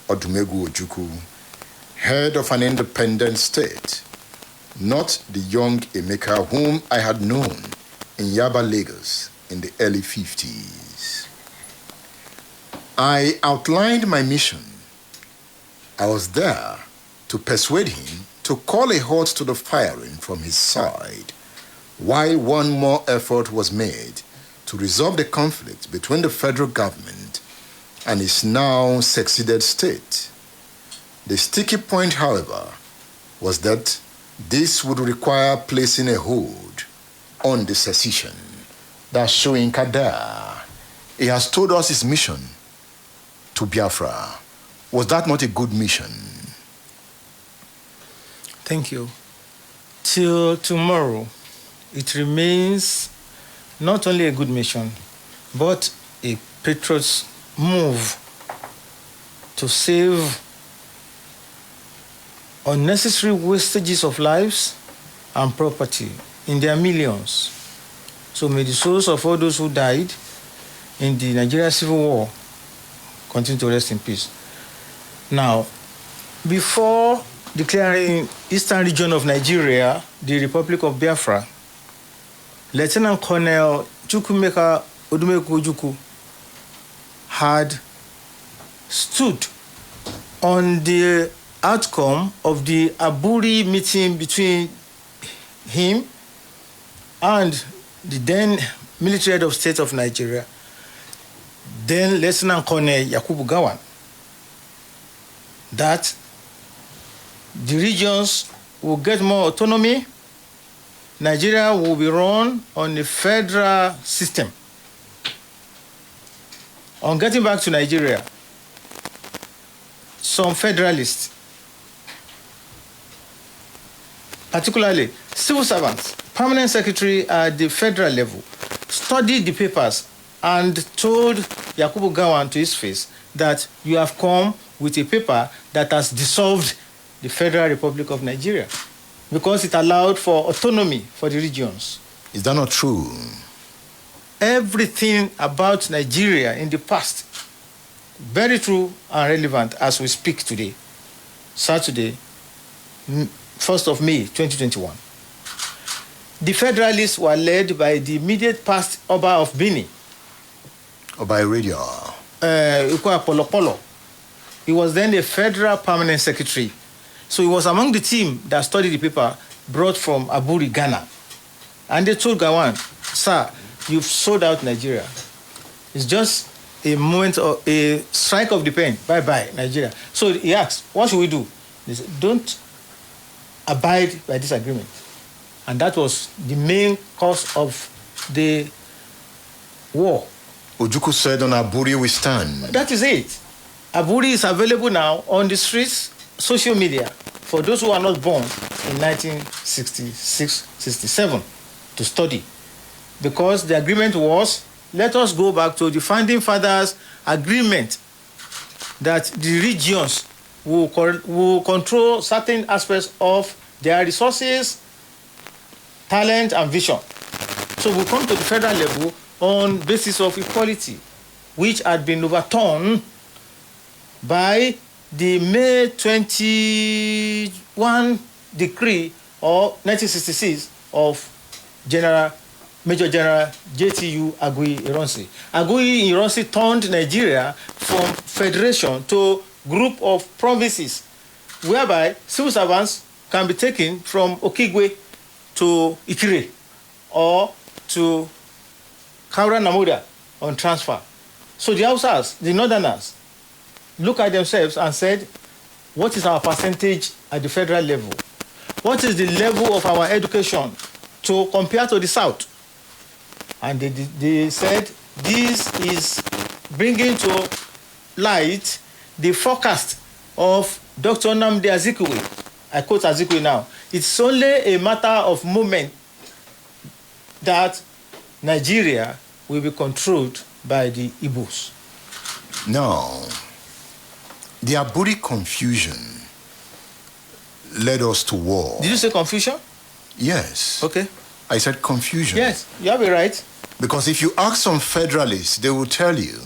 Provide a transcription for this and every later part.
Odumegwu Ojukwu, head of an independent state, not the young Emeka whom I had known in Yaba, Lagos in the early 50s. I outlined my mission. I was there to persuade him to call a halt to the firing from his side, while one more effort was made to resolve the conflict between the federal government and its now seceded state. The sticky point, however, was that this would require placing a hold on the secession. That's Soyinka there. He has told us his mission to Biafra. Was that not a good mission? Thank you. Till tomorrow, it remains not only a good mission, but a patriot's move to save unnecessary wastages of lives and property in their millions. So may the souls of all those who died in the Nigeria Civil War continue to rest in peace. Now, before declaring Eastern region of Nigeria the Republic of Biafra, Lieutenant Colonel Chukwuemeka Odumegwu Ojukwu had stood on the outcome of the Aburi meeting between him and the then military head of state of Nigeria, then Lieutenant Colonel Yakubu Gowon, that the regions will get more autonomy. Nigeria will be run on a federal system. On getting back to Nigeria, some federalists, particularly civil servants, permanent secretary at the federal level, studied the papers and told Yakubu Gowon to his face that you have come with a paper that has dissolved the Federal Republic of Nigeria because it allowed for autonomy for the regions. Is that not true? Everything about Nigeria in the past, very true and relevant as we speak today, Saturday, 1st of May, 2021. The Federalists were led by the immediate past Oba of Benin, Oba Radio. Ikwa Polopolo. He was then a federal permanent secretary. So he was among the team that studied the paper brought from Aburi, Ghana. And they told Gowon, sir, you've sold out Nigeria. It's just a moment of a strike of the pen. Bye-bye, Nigeria. So he asked, what should we do? They said, don't abide by this agreement. And that was the main cause of the war. Ojukwu said on Aburi we stand. That is it. Aburi is available now on the streets, social media, for those who are not born in 1966-67 to study. Because the agreement was, let us go back to the founding fathers' agreement that the regions will control certain aspects of their resources, talent, and vision. So we come to the federal level on basis of equality, which had been overturned by the May 21 decree of 1966 of Major General JTU Agui Ironsi. Agui Ironsi turned Nigeria from federation to group of provinces, whereby civil servants can be taken from Okigwe to Ikire or to Kaura Namuda on transfer. So the Hausas, the Northerners, look at themselves and said, what is our percentage at the federal level? What is the level of our education to compare to the South? And they said, this is bringing to light the forecast of Dr. Nnamdi Azikiwe. I quote Azikiwe now. It's only a matter of moment that Nigeria will be controlled by the Igbos. Now, the Aburi confusion led us to war. Did you say confusion? Yes. Okay. I said confusion. Yes, you have it right. Because if you ask some federalists, they will tell you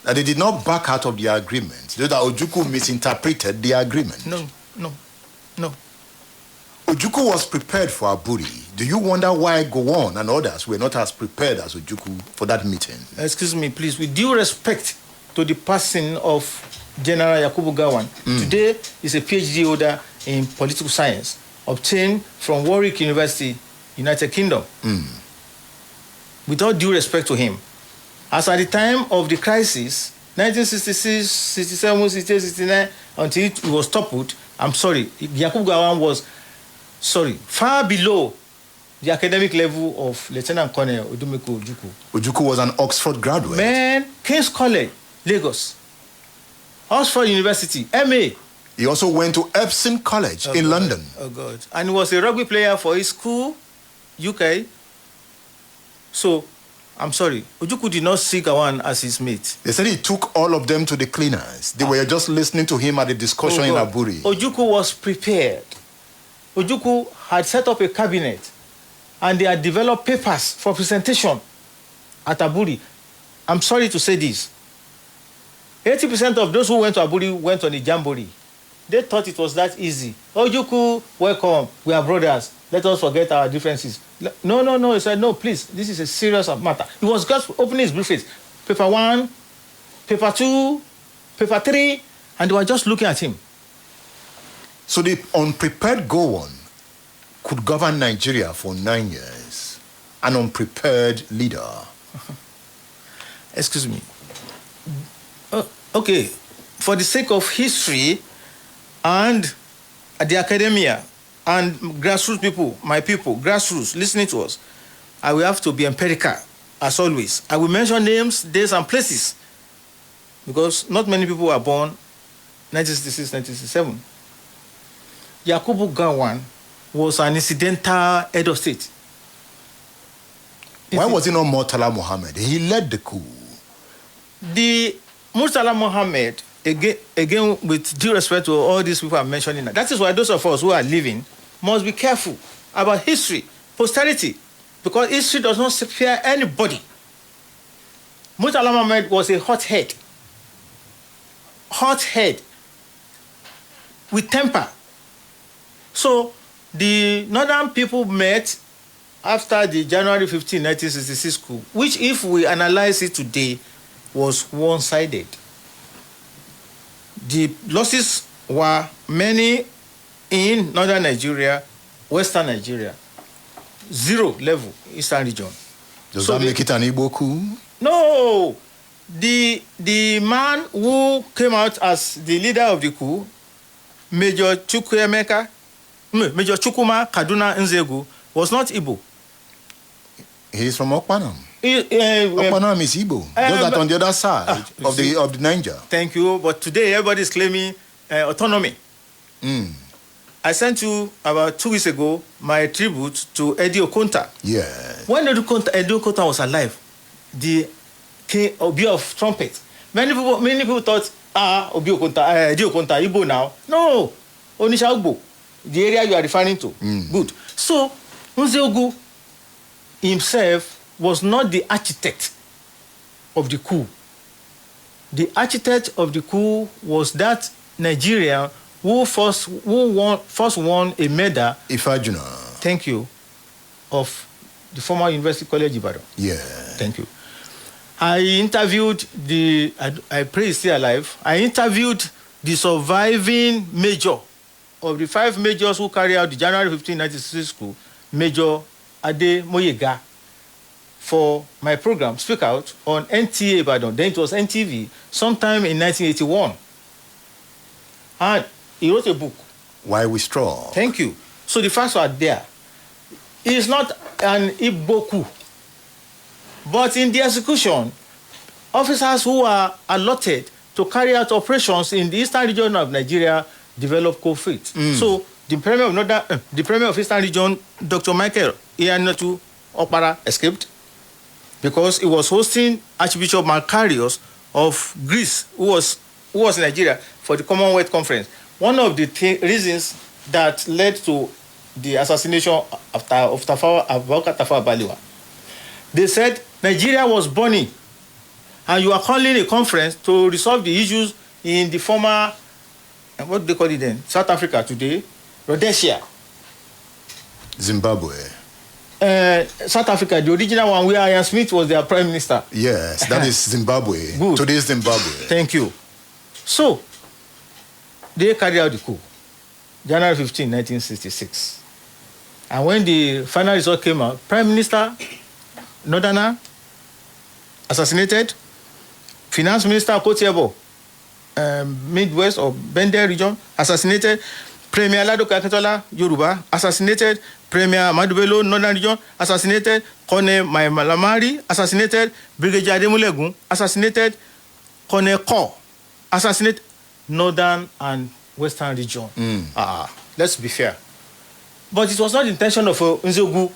That they did not back out of the agreement. That Ojukwu misinterpreted the agreement. No. Ojukwu was prepared for Aburi. Do you wonder why Gowon and others were not as prepared as Ojukwu for that meeting? Excuse me, please. With due respect to the person of General Yakubu Gowon, today is a PhD holder in political science, obtained from Warwick University, United Kingdom. With all due respect to him, as at the time of the crisis, 1966, 67, 68, 69, until it was toppled, I'm sorry, Yakubu Gowon was, far below the academic level of Lieutenant Colonel Odumeko Ojukwu. Ojukwu was an Oxford graduate. Man, King's College, Lagos. Oxford University, MA. He also went to Epsom College in London. Oh, God. And he was a rugby player for his school, UK. So, I'm sorry, Ojukwu did not see Gowon as his mate. They said he took all of them to the cleaners. They were just listening to him at the discussion in Aburi. Ojukwu was prepared. Ojukwu had set up a cabinet and they had developed papers for presentation at Aburi. I'm sorry to say this. 80% of those who went to Aburi went on a jamboree. They thought it was that easy. Ojukwu, welcome. We are brothers. Let us forget our differences. No. He said, no, please. This is a serious matter. He was just opening his briefcase. Paper 1, paper 2, paper 3, and they were just looking at him. So the unprepared Gowon could govern Nigeria for 9 years. An unprepared leader. Excuse me. Okay. For the sake of history and the academia and grassroots people, my people, grassroots, listening to us, I will have to be empirical, as always. I will mention names, days, and places, because not many people were born 1966, 1967. Yakubu Gowon was an incidental head of state. Why was he not Murtala Muhammad? He led the coup. The Murtala Muhammad, again, with due respect to all these people I'm mentioning, that is why those of us who are living must be careful about history, posterity, because history does not spare anybody. Murtala Muhammad was a hothead with temper. So the northern people met after the January 15, 1966 coup, which, if we analyze it today, was one-sided. The losses were many in northern Nigeria, western Nigeria, 0 level, eastern region. Does that make it an Igbo coup? No. The man who came out as the leader of the coup, Major Chukwuma Kaduna Nzegu, was not Igbo. He is from Okpanam. Okpanam is Igbo. Just that on the other side of the Niger. Thank you. But today everybody is claiming autonomy. I sent you about 2 weeks ago my tribute to Eddie Okonta. Yeah. When Eddie Okonta was alive, the king Obi of trumpet, many people thought, Obi Okonta, Eddie Okonta, Igbo now. No, Onisha Ugbo, the area you are referring to. Good. So Nzeogu himself was not the architect of the coup. The architect of the coup was that Nigerian who first won a medal. Ifajuna. Thank you. Of the former University College Ibadan. Yeah. Thank you. I interviewed I pray he's still alive. I interviewed the surviving major of the 5 majors who carried out the January 15, 1966 coup, Major Ade Moyega, for my program, Speak Out, on NTA Ibadan. Then it was NTV, sometime in 1981. And he wrote a book. Why We Strong. Thank you. So the facts are there. It is not an Igbo coup. But in the execution, officers who are allotted to carry out operations in the eastern region of Nigeria developed cold feet. So the Premier of Eastern Region, Dr. Michael Iyanatu Okpara, escaped because he was hosting Archbishop Makarios of Greece, who was in Nigeria for the Commonwealth Conference. One of the reasons that led to the assassination of Tafawa Balewa, they said Nigeria was burning and you are calling a conference to resolve the issues in the former, what do they call it then? South Africa today, Rhodesia. Zimbabwe. South Africa, the original one where Ian Smith was their prime minister. Yes, that is Zimbabwe. Good. Today's Zimbabwe. Thank you. So, they carried out the coup, January 15, 1966. And when the final result came out, Prime Minister Northerner assassinated, Finance Minister Kotiebo, Midwest or Bende region, assassinated, Premier Ladoke Akintola, Yoruba, assassinated, Premier Ahmadu Bello, Northern region, assassinated, Colonel Malamari, assassinated, Brigadier Ademulegun, assassinated, Colonel Kor, assassinated, Northern and Western region. Let's be fair. But it was not the intention of Nzogu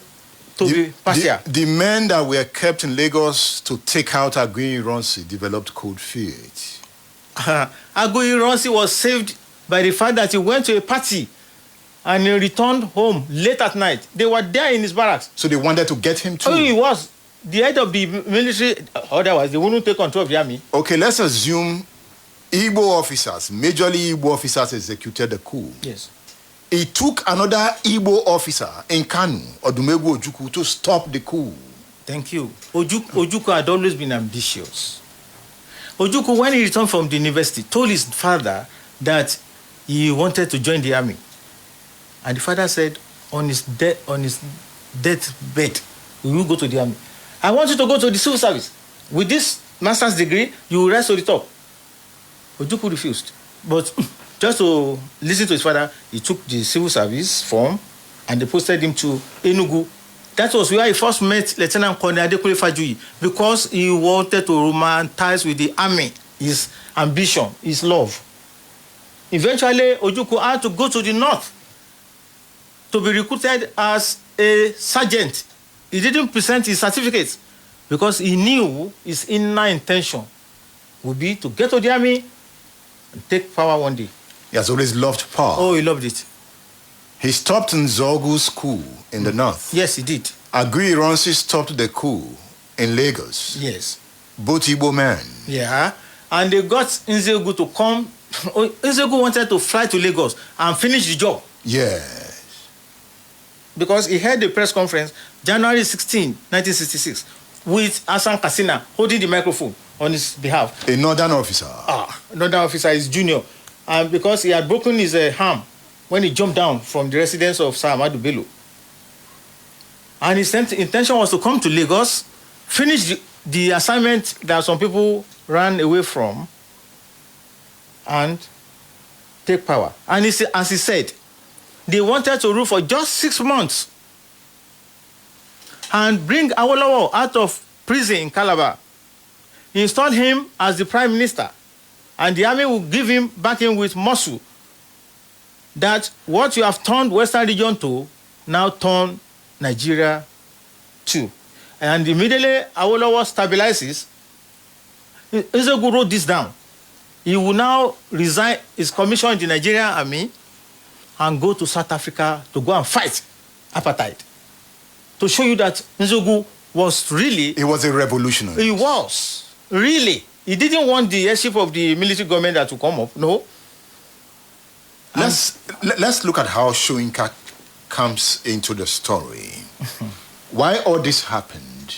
to be partial. The men that were kept in Lagos to take out Aguiyi Ironsi developed cold feet. Aguiyi Ironsi was saved by the fact that he went to a party and he returned home late at night. They were there in his barracks. So they wanted to get him too? Oh, he was. The head of the military, otherwise they wouldn't take control of the army. Okay, let's assume Igbo officers, majorly Igbo officers, executed the coup. Yes. It took another Igbo officer in Kanu, Odumegwu Ojukwu, to stop the coup. Thank you. Ojukwu had always been ambitious. Ojukwu, when he returned from the university, told his father that he wanted to join the army. And the father said, on his deathbed, will you go to the army? I want you to go to the civil service. With this master's degree, you will rise to the top. Ojukwu refused. But just to listen to his father, he took the civil service form and they posted him to Enugu. That was where he first met Lieutenant Colonel Adekunle Fajuyi, because he wanted to romanticize with the army, his ambition, his love. Eventually, Ojukwu had to go to the north to be recruited as a sergeant. He didn't present his certificates because he knew his inner intention would be to get to the army and take power one day. He has always loved power. Oh, he loved it. He stopped Nzogu's coup in the north. Yes, he did. Aguiyi Ironsi stopped the coup in Lagos. Yes. Both Igbo men. Yeah. And they got Nzogu to come. Nzogu wanted to fly to Lagos and finish the job. Yes. Because he held a press conference January 16, 1966, with Hassan Kassina holding the microphone on his behalf. A northern officer. Northern officer is junior. And because he had broken his arm when he jumped down from the residence of Sir Ahmadu Bello. And his intention was to come to Lagos, finish the assignment that some people ran away from, and take power. And as he said, they wanted to rule for just 6 months and bring Awolowo out of prison in Calabar. He installed him as the prime minister, and the army will give him backing with muscle that what you have turned Western region to, now turn Nigeria to. And immediately Awolowo stabilizes. Nzogu wrote this down. He will now resign his commission in the Nigerian army and go to South Africa to go and fight apartheid. To show you that Nzogu was really... He was a revolutionary. He was. Really. He didn't want the headship of the military government that to come up. No. Let's look at how Soyinka comes into the story. Why all this happened,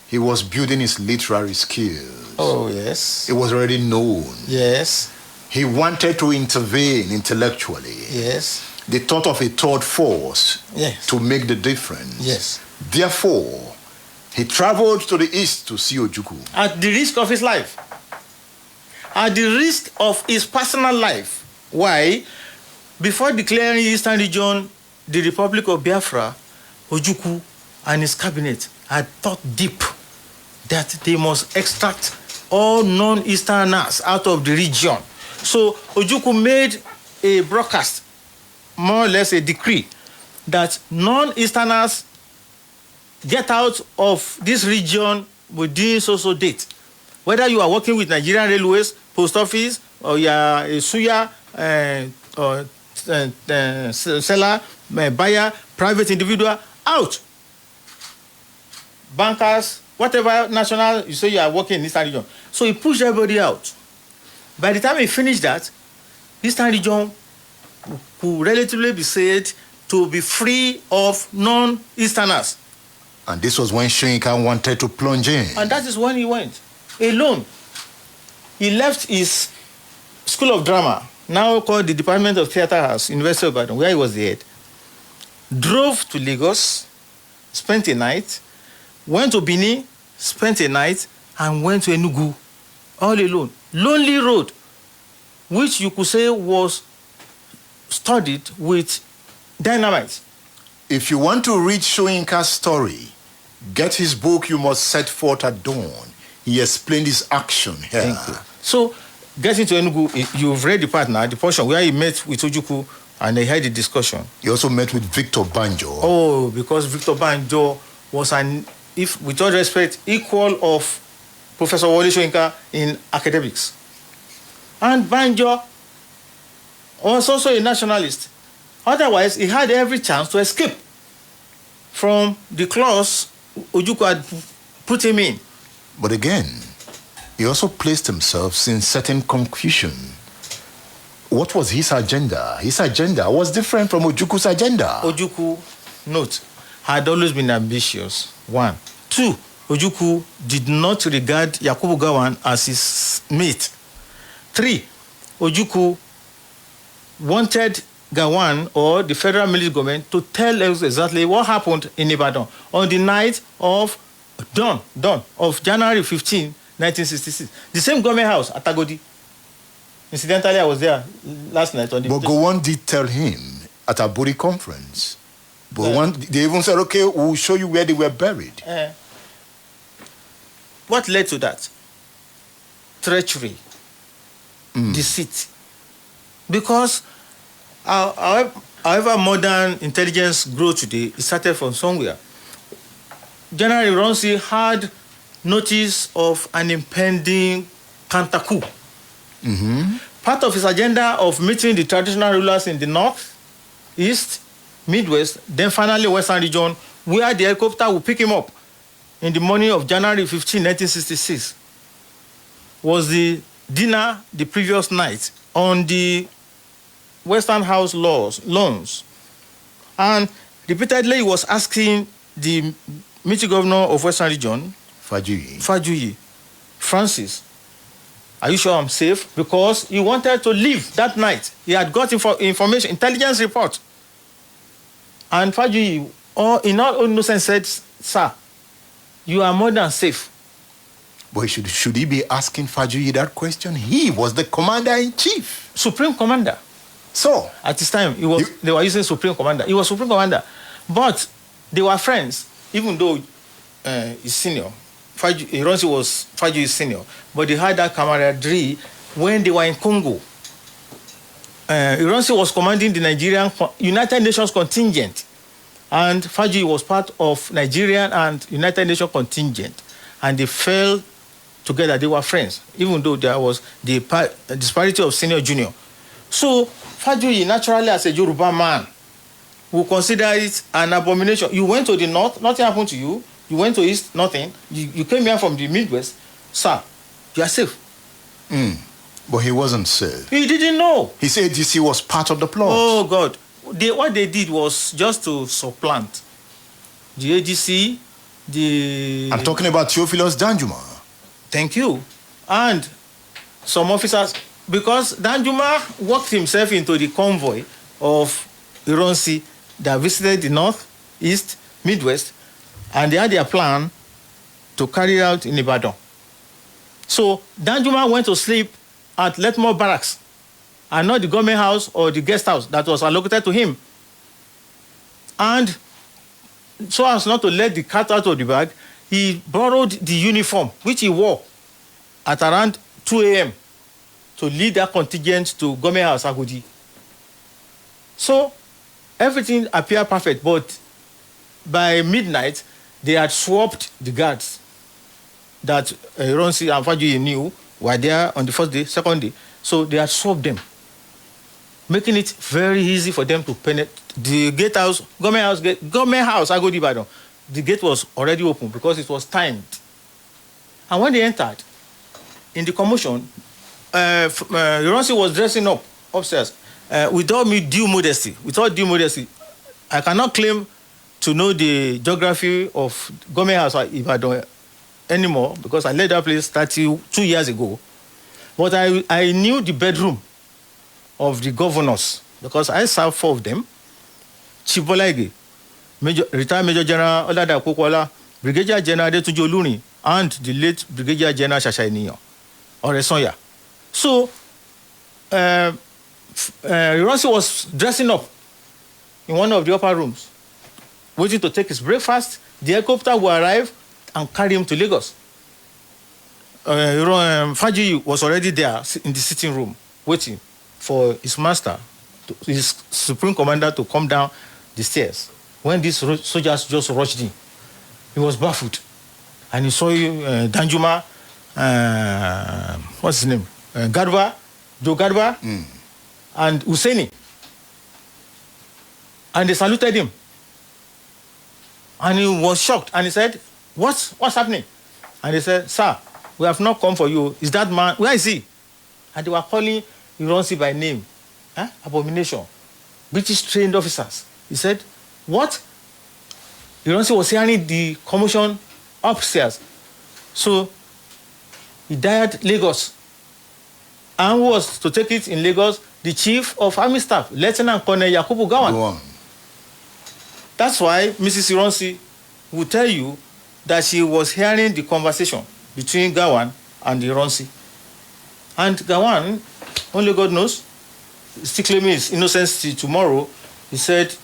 he was building his literary skills. Oh, yes. It was already known. Yes. He wanted to intervene intellectually. Yes. They thought of a third force to make the difference. Yes. Therefore, he traveled to the east to see Ojukwu. At the risk of his life. At the risk of his personal life. Why? Before declaring Eastern Region the Republic of Biafra, Ojukwu and his cabinet had thought deep that they must extract all non-Easterners out of the region. So Ojukwu made a broadcast, more or less a decree, that non-Easterners get out of this region within so date. Whether you are working with Nigerian Railways, Post Office, or you are a suya, or seller, buyer, private individual, out. Bankers, whatever national you say you are working in Eastern region. So he pushed everybody out. By the time he finished that, Eastern region could relatively be said to be free of non-Easterners. And this was when Soyinka wanted to plunge in. And that is when he went alone. He left his School of Drama, now called the Department of Theatre House, University of Ibadan, where he was the head, drove to Lagos, spent a night, went to Benin, spent a night, and went to Enugu, all alone. Lonely road, which you could say was studied with dynamite. If you want to read Soyinka's story, get his book, You Must Set Forth at Dawn. He explained his action here. Thank you. So, getting to Enugu, you've read the part now, the portion where he met with Ojukwu and they had the discussion. He also met with Victor Banjo. Oh, because Victor Banjo was if with all respect, equal of Professor Wole Soyinka in academics. And Banjo was also a nationalist. Otherwise, he had every chance to escape from the clause Ojukwu had put him in. But again, he also placed himself in certain confusion. What was his agenda? His agenda was different from Ojukwu's agenda. Ojukwu, note, had always been ambitious. 1. 2, Ojukwu did not regard Yakubu Gowon as his mate. 3, Ojukwu wanted Gowon or the federal military government to tell us exactly what happened in Ibadan on the night of dawn of January 15, 1966. The same government house at Agodi. Incidentally, I was there last night on the... But Gowon did tell him at Aburi conference. But they even said, okay, we'll show you where they were buried. What led to that? Treachery. Deceit. Because however modern intelligence grew today, it started from somewhere. General Ironsi had notice of an impending counter coup. Part of his agenda of meeting the traditional rulers in the north, east, midwest, then finally western region, where the helicopter will pick him up in the morning of January 15, 1966, was the dinner the previous night on the Western House lawns. And repeatedly he was asking the military governor of Western Region, Fajuyi, Francis, are you sure I'm safe? Because he wanted to leave that night. He had got information, intelligence report. And Fajuyi, in all innocence, said, sir, you are more than safe. But should he be asking Fajuyi that question? He was the commander-in-chief. Supreme commander. So, at this time, they were using Supreme Commander. He was Supreme Commander. But they were friends, even though he's senior. Ironsi was Fajuyi's senior. But they had that camaraderie when they were in Congo. Ironsi was commanding the Nigerian United Nations contingent. And Fajuyi was part of Nigerian and United Nations contingent. And they fell together. They were friends, even though there was the disparity of senior-junior. So, Fajuyi, naturally as a Yoruba man, will consider it an abomination. You went to the north, nothing happened to you. You went to east, nothing. You came here from the midwest. Sir, you are safe. But he wasn't safe. He didn't know. He said ADC was part of the plot. Oh, God. What they did was just to supplant the ADC, I'm talking about Theophilus Danjuma. Thank you. And some officers, because Danjuma worked himself into the convoy of Ironsi that visited the north, east, midwest, and they had their plan to carry out in Ibadan. So Danjuma went to sleep at Letmore Barracks and not the government house or the guest house that was allocated to him. And so as not to let the cat out of the bag, he borrowed the uniform, which he wore at around 2 a.m. to lead that contingent to Government House Agodi. So everything appeared perfect, but by midnight, they had swapped the guards that Ironsi and Fajuyi knew were there on the first day, second day. So they had swapped them, making it very easy for them to penetrate the gate house, Government House, Agodi Ibadan. The gate was already open because it was timed. And when they entered, in the commotion, Ironsi was dressing up upstairs with all due modesty. I cannot claim to know the geography of Government House Ibadan anymore because I left that place 32 years ago. But I knew the bedroom of the governors because I served 4 of them. Chief Bolaige, retired Major General Olada Kokwala, Brigadier General Adetunji Olurin, and the late Brigadier General Shasha Eniyan, Oresonya. So, Ironsi was dressing up in one of the upper rooms, waiting to take his breakfast. The helicopter will arrive and carry him to Lagos. Fajuyi was already there in the sitting room, waiting for his master, his supreme commander, to come down the stairs. When these soldiers just rushed in, he was baffled. And he saw Danjuma, what's his name? Joe Garba, and Hussaini. And they saluted him. And he was shocked. And he said, what's happening? And they said, sir, we have not come for you. Is that man, where is he? And they were calling Ironsi by name. Abomination. British trained officers. He said, what? Ironsi was hearing the commotion upstairs. So he died Lagos. And who was to take it in Lagos? The Chief of Army Staff, Lieutenant Colonel Yakubu Gowon. That's why Mrs. Ironsi will tell you that she was hearing the conversation between Gowon and Ironsi. And Gowon, only God knows, still claiming his innocence till tomorrow. He said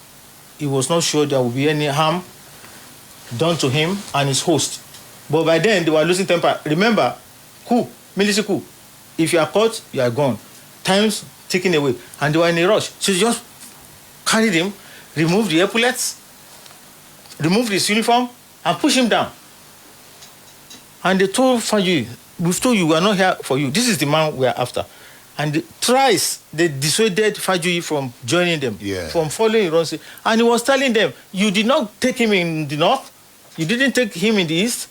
he was not sure there would be any harm done to him and his host. But by then, they were losing temper. Remember, military coup. If you are caught, you are gone. Time's taken away. And they were in a rush. So she just carried him, removed the epaulets, removed his uniform, and pushed him down. And they told Fajuyi, we've told you we are not here for you. This is the man we are after. And thrice they dissuaded Fajuyi from joining them, from following Ironsi. And he was telling them, you did not take him in the north, you didn't take him in the east,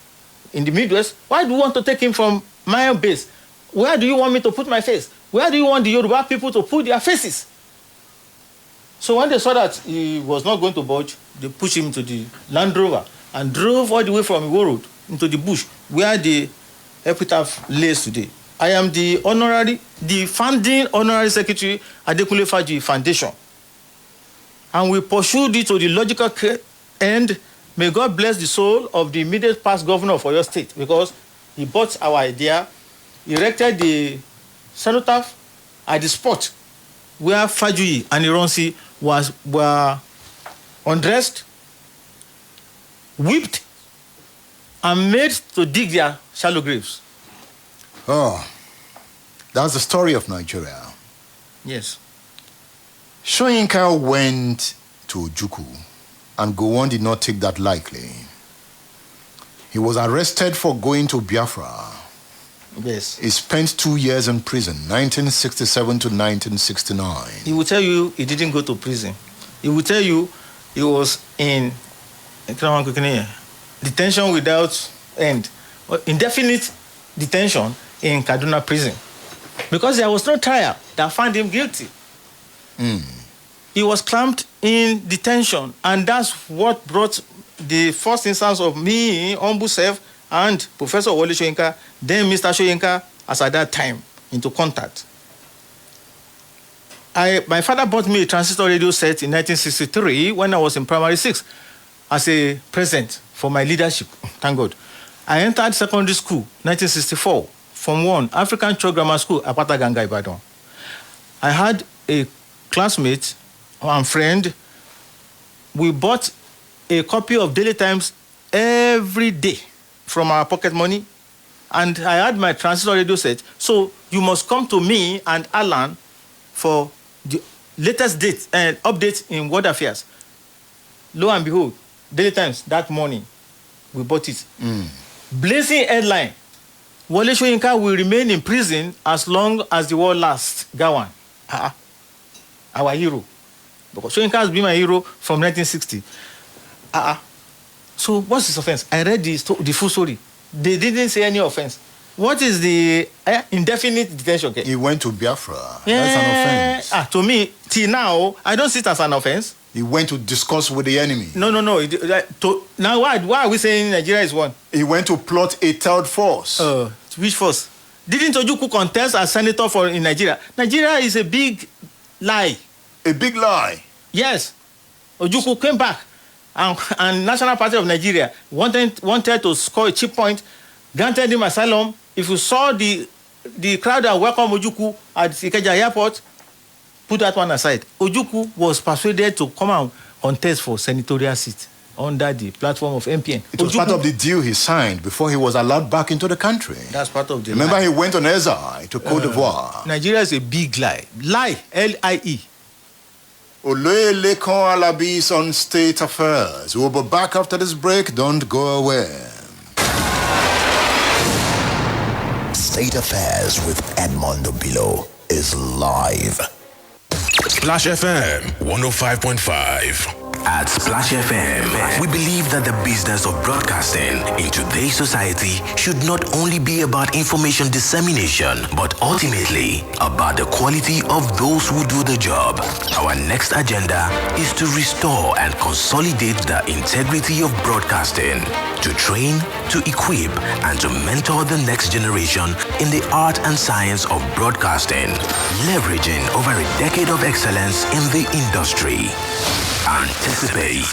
in the Midwest. Why do you want to take him from my own base? Where do you want me to put my face? Where do you want the Yoruba people to put their faces? So when they saw that he was not going to budge, they pushed him to the Land Rover and drove all the way from Iwo Road into the bush where the epitaph lays today. I am the founding honorary secretary at the Adekunle Fajuyi Foundation. And we pursued it to the logical end. May God bless the soul of the immediate past governor of Oyo State, because he bought our idea, erected the cenotaph at the spot where Fajuyi and Ironsi were undressed, whipped, and made to dig their shallow graves. Oh, that's the story of Nigeria. Yes. Soyinka went to Ojukwu, and Gowon did not take that lightly. He was arrested for going to Biafra. Yes. He spent 2 years in prison, 1967 to 1969. He will tell you he didn't go to prison. He will tell you he was in detention without end, indefinite detention in Kaduna prison, because there was no trial that found him guilty. He was clamped in detention, and that's what brought the first instance of me, humble self, and Professor Wole Soyinka, then Mr. Soyinka, as at that time, into contact. My father bought me a transistor radio set in 1963 when I was in primary 6 as a present for my leadership, thank God. I entered secondary school, 1964, Form 1, African Church Grammar School, Apata Ganga, Ibadan. I had a classmate and friend. We bought a copy of Daily Times every day from our pocket money, and I had my transistor radio set. So you must come to me and Alan for the latest date and updates in world affairs. Lo and behold, Daily Times that morning, we bought it. Blazing headline: Wole Soyinka will remain in prison as long as the war lasts. Gowon, our hero. Because Soyinka has been my hero from 1960. So what's his offense? I read the full story. They didn't say any offense. What is the indefinite detention? He went to Biafra. That's an offense. To me, till now, I don't see it as an offense. He went to discuss with the enemy. No. Now, why are we saying Nigeria is one? He went to plot a third force. Which force? Didn't Ojukwu contest as senator in Nigeria? Nigeria is a big lie. A big lie? Yes. Ojukwu came back and National Party of Nigeria wanted to score a cheap point, granted him asylum. If you saw the crowd that welcomed Ojukwu at Ikeja Airport, put that one aside. Ojukwu was persuaded to come and contest for senatorial seat under the platform of MPN. It was part of the deal he signed before he was allowed back into the country. That's part of the Remember, lie. he went on exile to Cote d'Ivoire. Nigeria is a big lie. Lie, L-I-E. Oluyelekan Alabi's on State Affairs. We'll be back after this break. Don't go away. State Affairs with Edmondo Bilo is live. Splash FM 105.5. At Splash FM, we believe that the business of broadcasting in today's society should not only be about information dissemination, but ultimately about the quality of those who do the job. Our next agenda is to restore and consolidate the integrity of broadcasting, to train, to equip, and to mentor the next generation in the art and science of broadcasting, leveraging over a decade of excellence in the industry. Anticipate.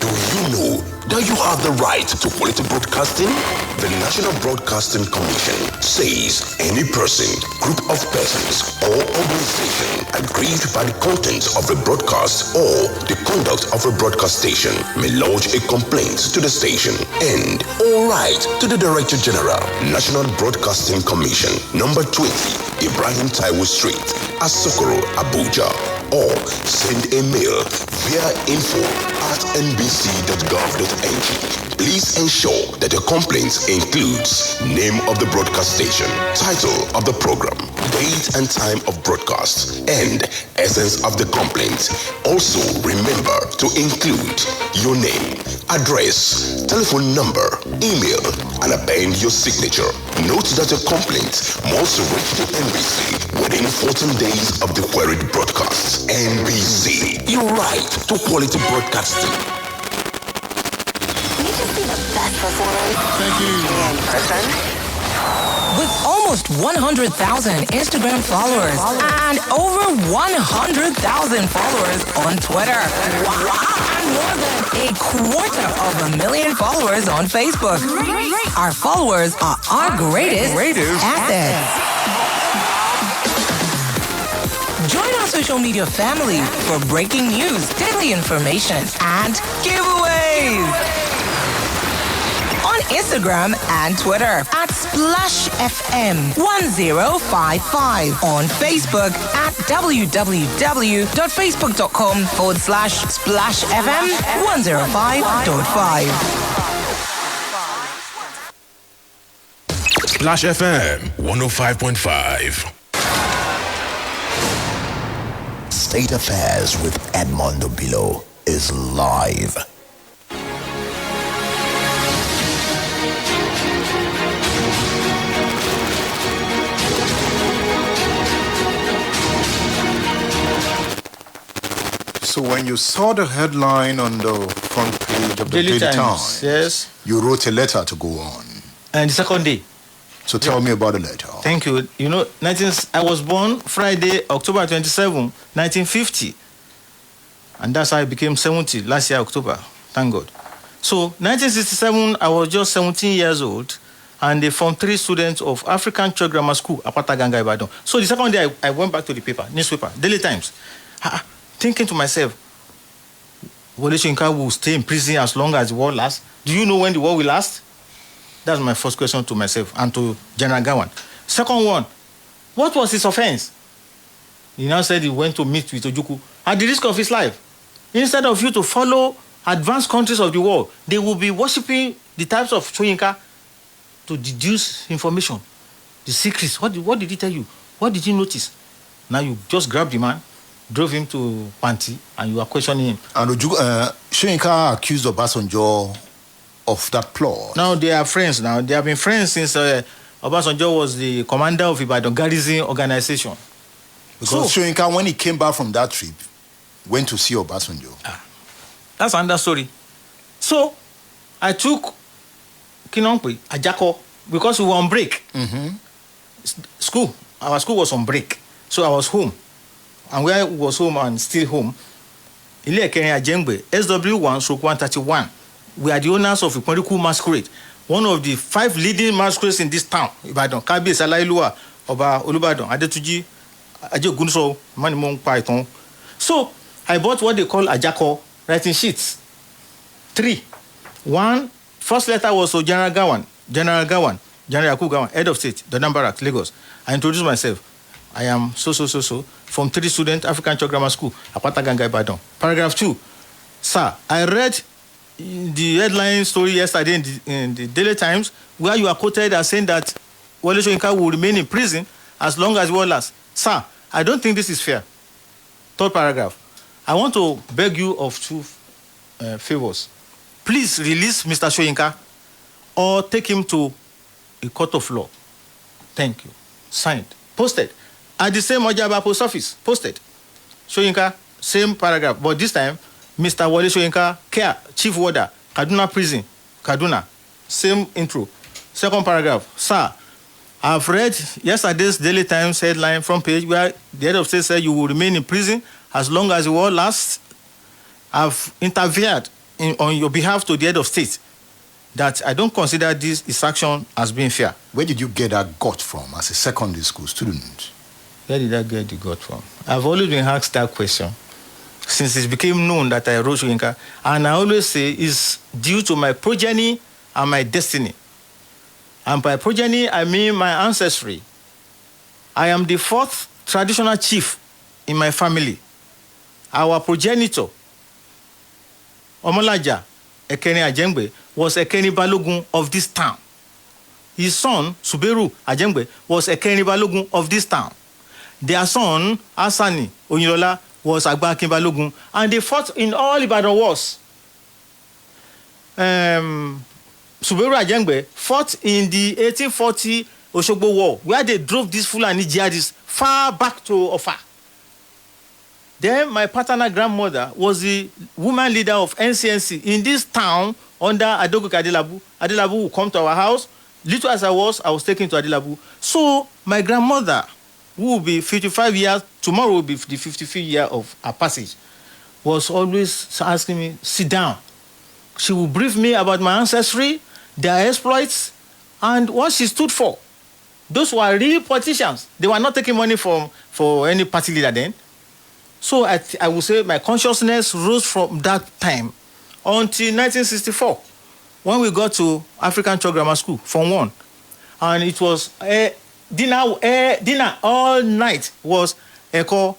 Do you know that you have the right to quality broadcasting? The National Broadcasting Commission says any person, group of persons, or organization aggrieved by the content of a broadcast or the conduct of a broadcast station may lodge a complaint to the station and all right to the Director General, National Broadcasting Commission, number 20, Ibrahim Taiwo Street, Asokoro, Abuja, or send a mail via info@nbc.gov.ng. Please ensure that your complaint includes name of the broadcast station, title of the program, date and time of broadcast, and essence of the complaint. Also remember to include your name, address, telephone number, email, and append your signature. Note that your complaint must reach the NBC within 14 days of the queried broadcast. NBC, your right to quality broadcasting. You just be the best performer. Thank you. In person. With almost 100,000 Instagram followers and over 100,000 followers on Twitter. Wow. And more than 250,000 followers on Facebook. Our followers are our greatest assets. Join our social media family for breaking news, daily information, and giveaways. On Instagram and Twitter at Splash FM 1055. On Facebook at www.facebook.com/Splash FM 105.5. Splash FM 105.5. State Affairs with Edmondo Bilo is live. So when you saw the headline on the front page of the Daily Times, yes, you wrote a letter to go on. And the second day. So tell me about the letter. Thank you. You know, I was born Friday, October 27, 1950. And that's how I became 70 last year, October. Thank God. So, 1967, I was just 17 years old. And they formed 3 students of African Church Grammar School, Apata Ganga, Ibadan. So, the second day, I went back to the newspaper, Daily Times. Thinking to myself, Wole Soyinka will stay in prison as long as the war lasts. Do you know when the war will last? That's my first question to myself and to General Gawan. Second one, what was his offense? He now said he went to meet with Ojukwu at the risk of his life. Instead of you to follow advanced countries of the world, they will be worshipping the types of Soyinka to deduce information, the secrets. What did he tell you? What did you notice? Now you just grabbed the man, drove him to Panti, and you are questioning him. And Soyinka accused Obasanjo of that plot? Now they are friends now. They have been friends since Obasanjo was the commander of Ibadan Garrison Organization. Because Soyinka, when he came back from that trip, went to see Obasanjo. That's another story. So, I took Kinongpe, Ajako, because we were on break. School. Our school was on break. So I was home. And where I was home and still home, Ile Ekene Ajengbe, SW1/131, we are the owners of Iponriku Masquerade, one of the 5 leading masquerades in this town. Ibadan, Kabiyesi Alayiluwa, Oba Olubadan, Adetuji, Ajegunso, Manimon Python. So I bought what they call Ajako writing sheets. 3. 1, first letter was to General Yakubu Gowon, head of state, Dodan Barracks, Lagos. I introduced myself. I am so, from 3 student, African Church Grammar School, Apata Ganga Ibadan. Paragraph 2. Sir, I read the headline story yesterday in the Daily Times, where you are quoted as saying that Wole Soyinka will remain in prison as long as war lasts. Sir, I don't think this is fair. 3rd paragraph. I want to beg you of 2 favors. Please release Mr. Soyinka or take him to a court of law. Thank you. Signed. Posted. At the same Ojaba post office. Posted. Soyinka, same paragraph. But this time, Mr. Wole Soyinka, care, chief warder, Kaduna prison, Kaduna. Same intro. 2nd paragraph. Sir, I've read yesterday's Daily Times headline front page where the head of state said you will remain in prison as long as the war lasts. I've interfered on your behalf to the head of state that I don't consider this action as being fair. Where did you get that gut from as a secondary school student? Where did I get the gut from? I've always been asked that question since it became known that I wrote Soyinka, and I always say it's due to my progeny and my destiny. And by progeny, I mean my ancestry. I am the 4th traditional chief in my family. Our progenitor, Omolaja Ekene Ajengbe, was Ekene Balogun of this town. His son, Suberu Ajengbe, was Ekene Balogun of this town. Their son, Asani Oyinlola, was Agba Akin Balogun, and they fought in all Ibadan wars. Suberu Ajengbe fought in the 1840 Oshogbo War, where they drove these Fulani jihadists far back to Ofa. Then my paternal grandmother was the woman leader of NCNC in this town under Adogoke Adelabu. Adelabu would come to our house. Little as I was taken to Adelabu. So my grandmother, who will be 55 years, tomorrow will be the 55th year of her passage, was always asking me, sit down. She will brief me about my ancestry, their exploits, and what she stood for. Those were real politicians. They were not taking money for any party leader then. So I would say my consciousness rose from that time until 1964, when we got to African Church Grammar School, Form 1. And it was dinner all night was Eko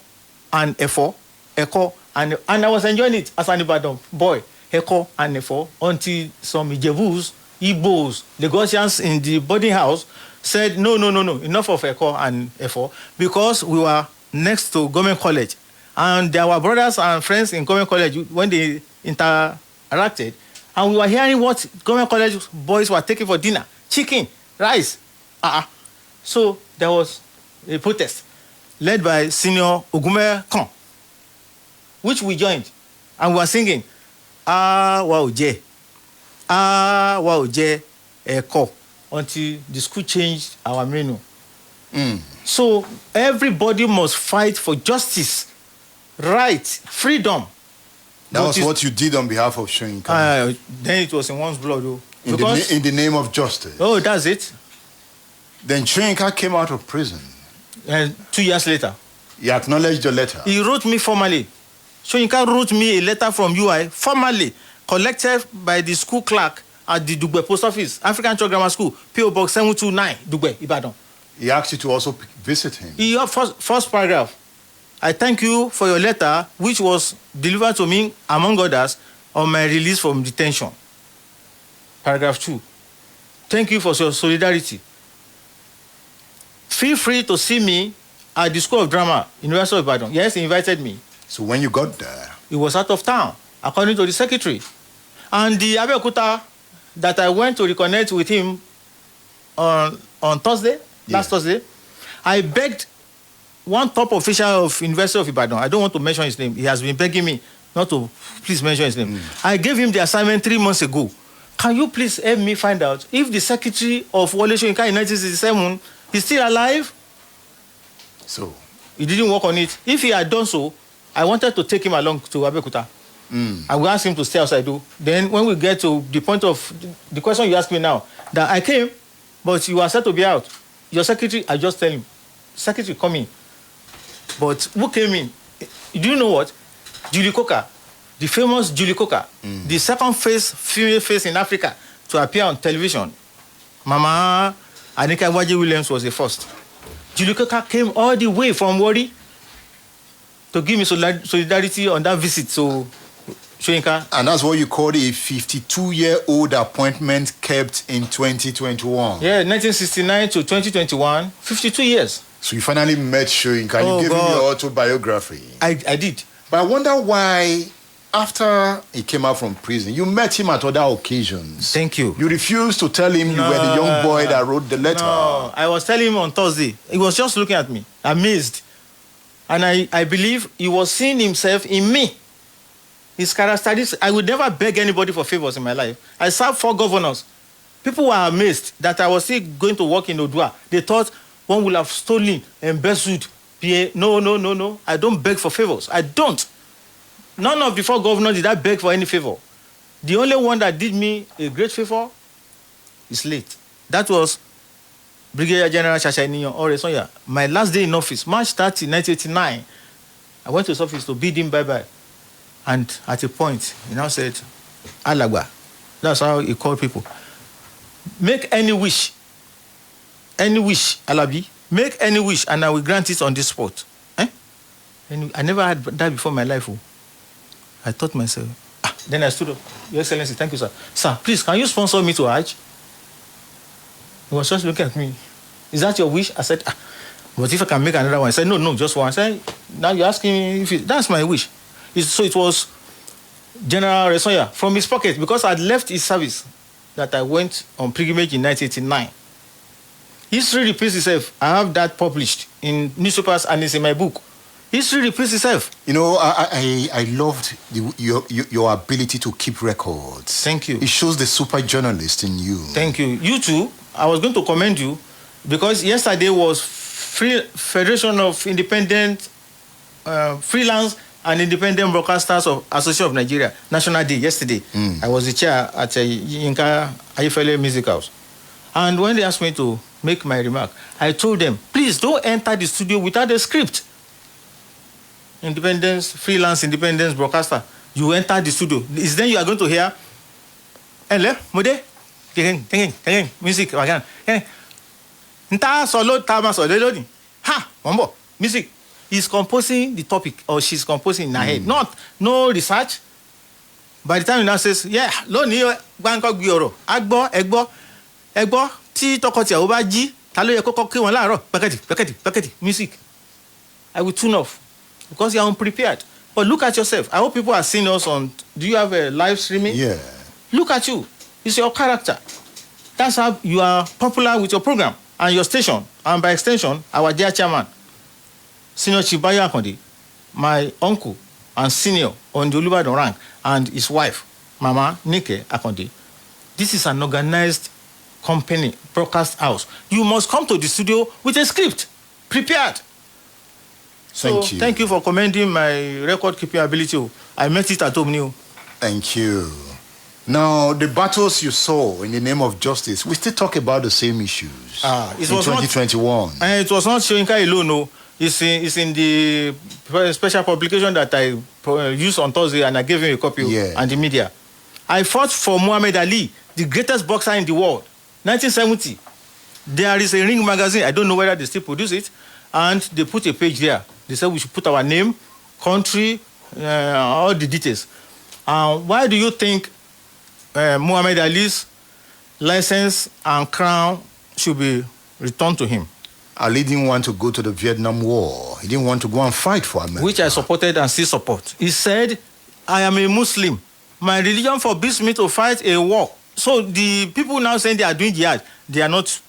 and Efo, Eko and I was enjoying it as an Ibadan boy, Eko and Efo, until some Ijebus, Igbos, Lagosians in the boarding house said, no, enough of Eko and Efo, because we were next to Government College. And there were brothers and friends in Government College when they interacted. And we were hearing what Government College boys were taking for dinner. Chicken, rice. So there was a protest led by Senior Ogume Khan, which we joined. And we were singing, Wow Je, Eko, until the school changed our menu. So everybody must fight for justice, right, freedom. That was what you did on behalf of Soyinka. Then it was in one's blood, though. In the name of justice. Oh, that's it. Then Soyinka came out of prison. 2 years later. He acknowledged your letter. He wrote me formally. Soyinka wrote me a letter from UI, formally, collected by the school clerk at the Dugbe Post Office, African Church Grammar School, P.O. Box 729, Dugbe, Ibadan. He asked you to also visit him. First paragraph. I thank you for your letter, which was delivered to me, among others, on my release from detention. Paragraph 2. Thank you for your solidarity. Feel free to see me at the School of Drama, University of Ibadan. Yes, he invited me. So when you got there? He was out of town, according to the secretary. And the Abeokuta that I went to reconnect with him on Thursday, last Thursday, I begged one top official of University of Ibadan. I don't want to mention his name. He has been begging me not to please mention his name. I gave him the assignment 3 months ago. Can you please help me find out if the secretary of Wole Soyinka in 1967 is still alive? So he didn't work on it. If he had done so, I wanted to take him along to Abeokuta. I will ask him to stay outside. Then when we get to the point of the question you asked me now, that I came, but you are said to be out. Your secretary, I just tell him, secretary, come in. But who came in? Do you know what? Julie Coker, the famous Julie Coker, the second female face in Africa to appear on television. Mama Anika Waji Williams was the first. Julie Coker came all the way from Warri to give me solidarity on that visit to Soyinka. And that's what you call a 52-year-old appointment kept in 2021. Yeah, 1969 to 2021, 52 years. So you finally met Soyinka. You gave him your autobiography. I did. But I wonder why, after he came out from prison, you met him at other occasions. Thank you. You refused to tell him you were the young boy that wrote the letter. No, I was telling him on Thursday. He was just looking at me, amazed. And I believe he was seeing himself in me. His characteristics. I would never beg anybody for favors in my life. I served 4 governors. People were amazed that I was still going to work in Odua. They thought one would have stolen, embezzled. No. I don't beg for favors. I don't. None of the 4 governors did I beg for any favor. The only one that did me a great favor is late. That was Brigadier General Shashainiyan Oresanya. My last day in office, March 30, 1989. I went to his office to bid him bye-bye. And at a point, he now said, Alagba. That's how he called people. Make any wish. Any wish, Alabi. Make any wish, and I will grant it on this spot. And I never had that before in my life. I thought myself. Then I stood up. Your Excellency, thank you, sir. Sir, please, can you sponsor me to Hajj? He was just looking at me. Is that your wish? I said, but if I can make another one. I said, no, just one. I said, now you're asking me if that's my wish. So it was General Resoya from his pocket, because I'd left his service, that I went on pilgrimage in 1989. History repeats itself. I have that published in newspapers and it's in my book. History repeats itself. You know, I loved your ability to keep records. Thank you. It shows the super journalist in you. Thank you. You too. I was going to commend you because yesterday was Federation of Independent Freelance and Independent Broadcasters of Association of Nigeria, National Day, yesterday. I was the chair at Yinka Ayefele Music House. And when they asked me to make my remark, I told them, please don't enter the studio without a script. Freelance independence broadcaster. You enter the studio. It's then you are going to hear, Ele, Mode, music, music. He's composing the topic, or she's composing in her head. No research. By the time he now says, yeah, lónìí Bangkok Bureau, Egbo, tí tọkọtìyàwó ó bá jí, ta ló yẹ kó kí wọn láàárọ̀, pẹkẹtì, music. I will tune off because you are unprepared. But look at yourself. I hope people are seeing us on. Do you have a live streaming? Yeah. Look at you. It's your character. That's how you are popular with your program and your station, and by extension, our dear chairman, Senior Chief Bayo Akonde, my uncle and senior on the Olubadan rank, and his wife, Mama Nike Akonde. This is an organized company, broadcast house. You must come to the studio with a script, prepared. Thank you for commending my record-keeping ability. I met it at home new. Thank you. Now, the battles you saw in the name of justice, we still talk about the same issues in 2021. It was not Soyinka alone, no. It's in the special publication that I used on Thursday, and I gave him a copy and the media. I fought for Muhammad Ali, the greatest boxer in the world, 1970. There is a Ring magazine. I don't know whether they still produce it. And they put a page there. They said we should put our name, country, all the details. Why do you think Muhammad Ali's license and crown should be returned to him? Ali didn't want to go to the Vietnam War. He didn't want to go and fight for America. Which I supported and still support. He said, I am a Muslim. My religion forbids me to fight a war So the people now saying they are doing jihad, they are not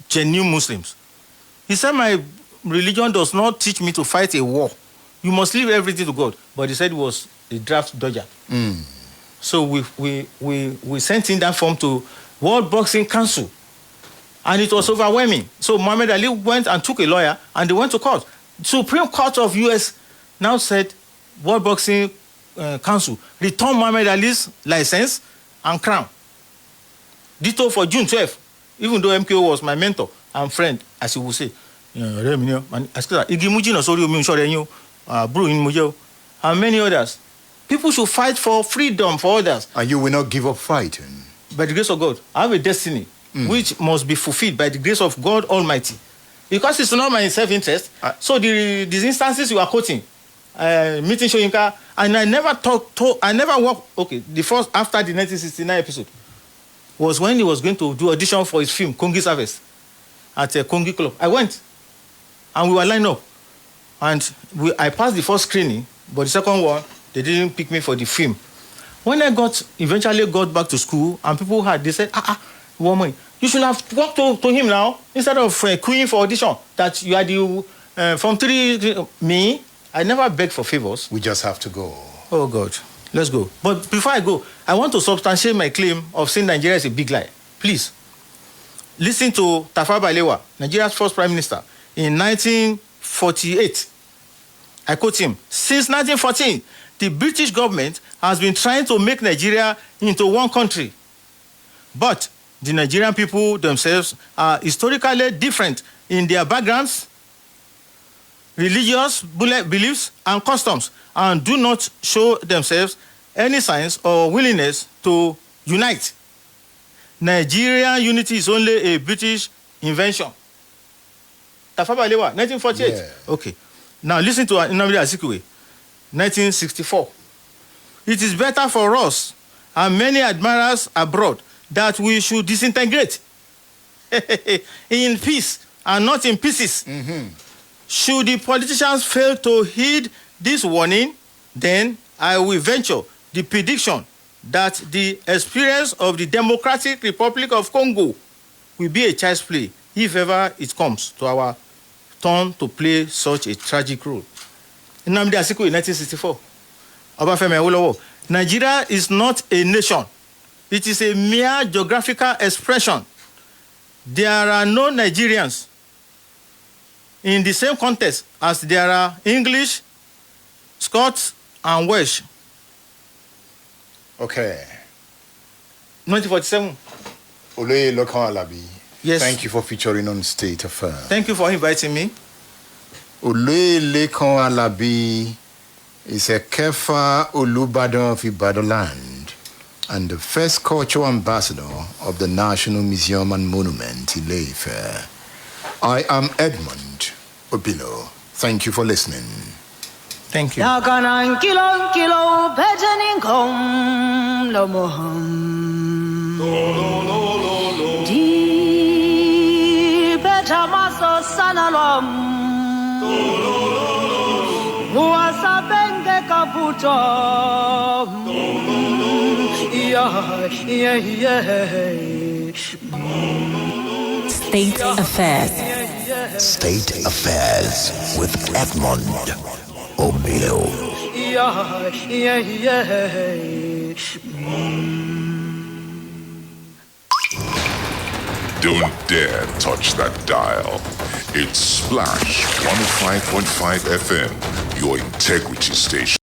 genuine Muslims. He said, my religion does not teach me to fight a war. You must leave everything to God. But he said it was a draft dodger. So we sent in that form to World Boxing Council. And it was overwhelming. So Muhammad Ali went and took a lawyer and they went to court. Supreme Court of US now said World Boxing Council return Muhammad Ali's license and crown. Ditto for June 12th. Even though MKO was my mentor and friend, as you will say. And many others. People should fight for freedom for others. And you will not give up fighting. By the grace of God, I have a destiny which must be fulfilled by the grace of God Almighty. Because it's not my self-interest. So these instances you are quoting, meeting Soyinka, and I never worked, the first after the 1969 episode was when he was going to do audition for his film, Kongi's Harvest, at a Kongi Club. I went, and we were lined up. And I passed the first screening, but the second one, they didn't pick me for the film. When I eventually got back to school, and people they said, woman, you should have walked to him now, instead of queuing for audition, that you are the, from 3, me, I never begged for favors. We just have to go. Oh, God. Let's go. But before I go, I want to substantiate my claim of saying Nigeria is a big lie. Please, listen to Tafawa Balewa, Nigeria's first prime minister, in 1948. I quote him, since 1914, the British government has been trying to make Nigeria into one country. But the Nigerian people themselves are historically different in their backgrounds, religious beliefs, and customs, and do not show themselves any signs or willingness to unite. Nigerian unity is only a British invention. Tafawa Balewa, 1948. Yeah. Okay. Now listen to Nnamdi Azikiwe, 1964. It is better for us and many admirers abroad that we should disintegrate in peace and not in pieces. Should the politicians fail to heed this warning, then I will venture the prediction that the experience of the Democratic Republic of Congo will be a child's play if ever it comes to our turn to play such a tragic role. Nnamdi Azikiwe, 1964. Obafemi Awolowo. Nigeria is not a nation. It is a mere geographical expression. There are no Nigerians in the same context as there are English, Scots, and Welsh. Okay. 1947. Oloye Lokan Alabi. Yes. Thank you for featuring on State Affairs. Thank you for inviting me. Oloye Lokan Alabi is a Kefa Olubadan of Ibadan land and the first cultural ambassador of the National Museum and Monument, Ile-Ife. I am Edmund Obilo. Thank you for listening. Thank you. State Affairs. State Affairs with Edmund Obilo. Don't dare touch that dial. It's Splash 105.5 FM, your integrity station.